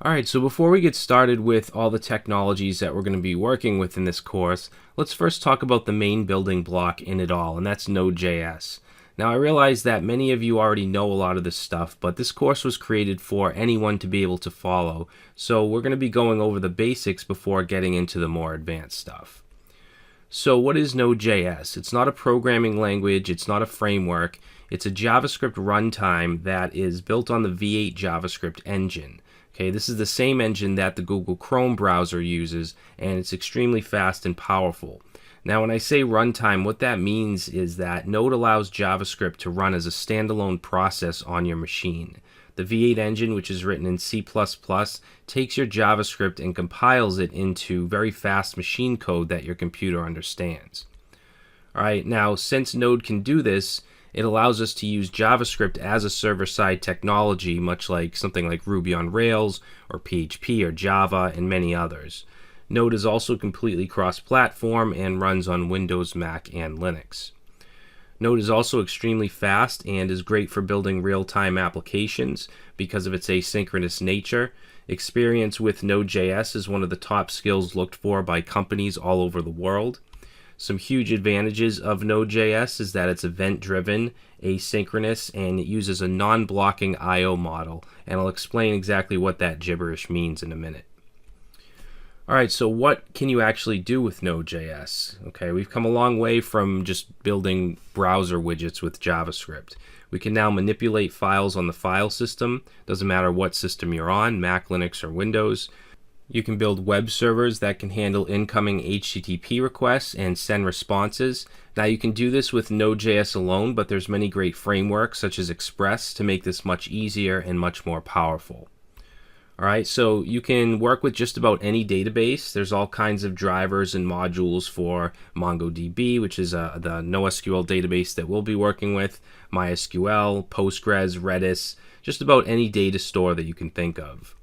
Alright, so before we get started with all the technologies that we're going to be working with in this course, let's first talk about the main building block in it all, and that's Node.js. Now I realize that many of you already know a lot of this stuff, but this course was created for anyone to be able to follow, so we're going to be going over the basics before getting into the more advanced stuff. So what is Node.js? It's not a programming language, it's not a framework, it's a JavaScript runtime that is built on the V8 JavaScript engine. Okay, this is the same engine that the Google Chrome browser uses, and it's extremely fast and powerful. Now when I say runtime, what that means is that Node allows JavaScript to run as a standalone process on your machine. The V8 engine, which is written in C++, takes your JavaScript and compiles it into very fast machine code that your computer understands. Alright, now since Node can do this, it allows us to use JavaScript as a server-side technology, much like something like Ruby on Rails, or PHP, or Java, and many others. Node is also completely cross-platform and runs on Windows, Mac, and Linux. Node is also extremely fast and is great for building real-time applications because of its asynchronous nature. Experience with Node.js is one of the top skills looked for by companies all over the world. Some huge advantages of Node.js is that it's event-driven, asynchronous, and it uses a non-blocking I/O model, and I'll explain exactly what that gibberish means in a minute. Alright, so what can you actually do with Node.js? Okay, we've come a long way from just building browser widgets with JavaScript. We can now manipulate files on the file system. Doesn't matter what system you're on, Mac, Linux, or Windows. You can build web servers that can handle incoming HTTP requests and send responses. Now you can do this with Node.js alone, but there's many great frameworks such as Express to make this much easier and much more powerful. Alright, so you can work with just about any database. There's all kinds of drivers and modules for MongoDB, which is the NoSQL database that we'll be working with, MySQL, Postgres, Redis, just about any data store that you can think of.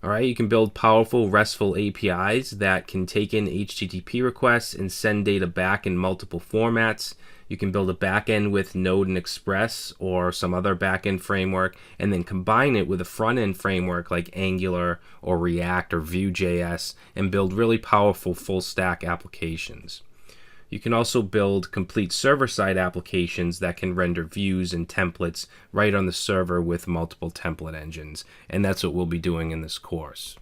Alright, you can build powerful RESTful APIs that can take in HTTP requests and send data back in multiple formats. You can build a backend with Node and Express or some other backend framework and then combine it with a front-end framework like Angular or React or Vue.js and build really powerful full-stack applications. You can also build complete server-side applications that can render views and templates right on the server with multiple template engines, and that's what we'll be doing in this course.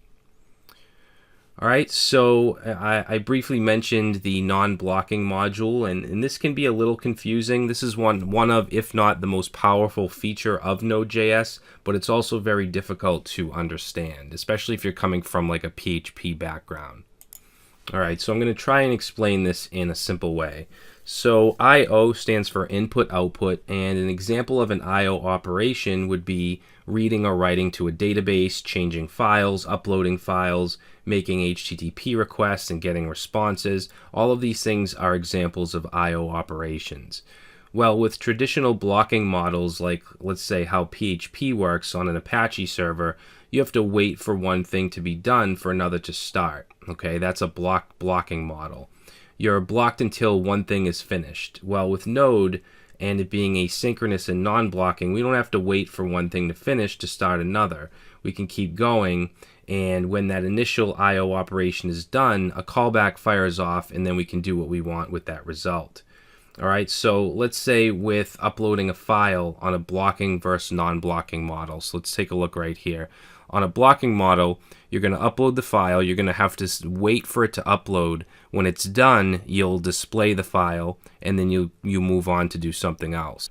Alright, so I briefly mentioned the non-blocking module, and this can be a little confusing. This is one of, if not the most powerful feature of Node.js, but it's also very difficult to understand, especially if you're coming from like a PHP background. Alright, so I'm going to try and explain this in a simple way. So I/O stands for input-output, and an example of an I/O operation would be reading or writing to a database, changing files, uploading files, making HTTP requests, and getting responses. All of these things are examples of I/O operations. Well, with traditional blocking models, like let's say how PHP works on an Apache server, you have to wait for one thing to be done for another to start. Okay, that's a blocking model. You're blocked until one thing is finished. Well, with Node and it being asynchronous and non-blocking, we don't have to wait for one thing to finish to start another. We can keep going, and when that initial I/O operation is done, a callback fires off, and then we can do what we want with that result. Alright, so let's say with uploading a file on a blocking versus non-blocking model. So let's take a look right here. On a blocking model, you're going to upload the file, you're going to have to wait for it to upload. When it's done, you'll display the file, and then you move on to do something else.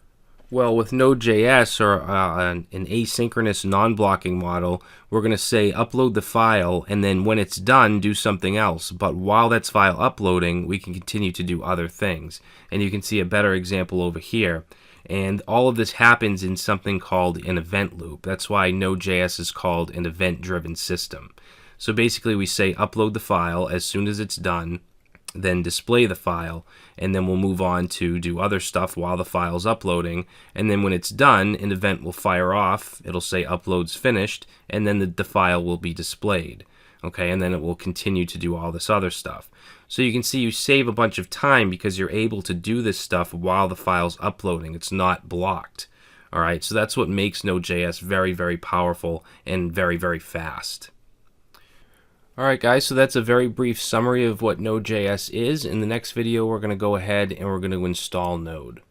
Well, with Node.js or an asynchronous non-blocking model, we're going to say upload the file, and then when it's done, do something else. But while that's file uploading, we can continue to do other things. And you can see a better example over here. And all of this happens in something called an event loop. That's why Node.js is called an event-driven system. So basically we say upload the file as soon as it's done, then display the file, and then we'll move on to do other stuff while the file's uploading, and then when it's done, an event will fire off, it'll say upload's finished, and then the file will be displayed. Okay, and then it will continue to do all this other stuff. So you can see you save a bunch of time because you're able to do this stuff while the file's uploading. It's not blocked. All right, so that's what makes Node.js very, very powerful and very, very fast. All right, guys, so that's a very brief summary of what Node.js is. In the next video, we're going to go ahead and we're going to install Node.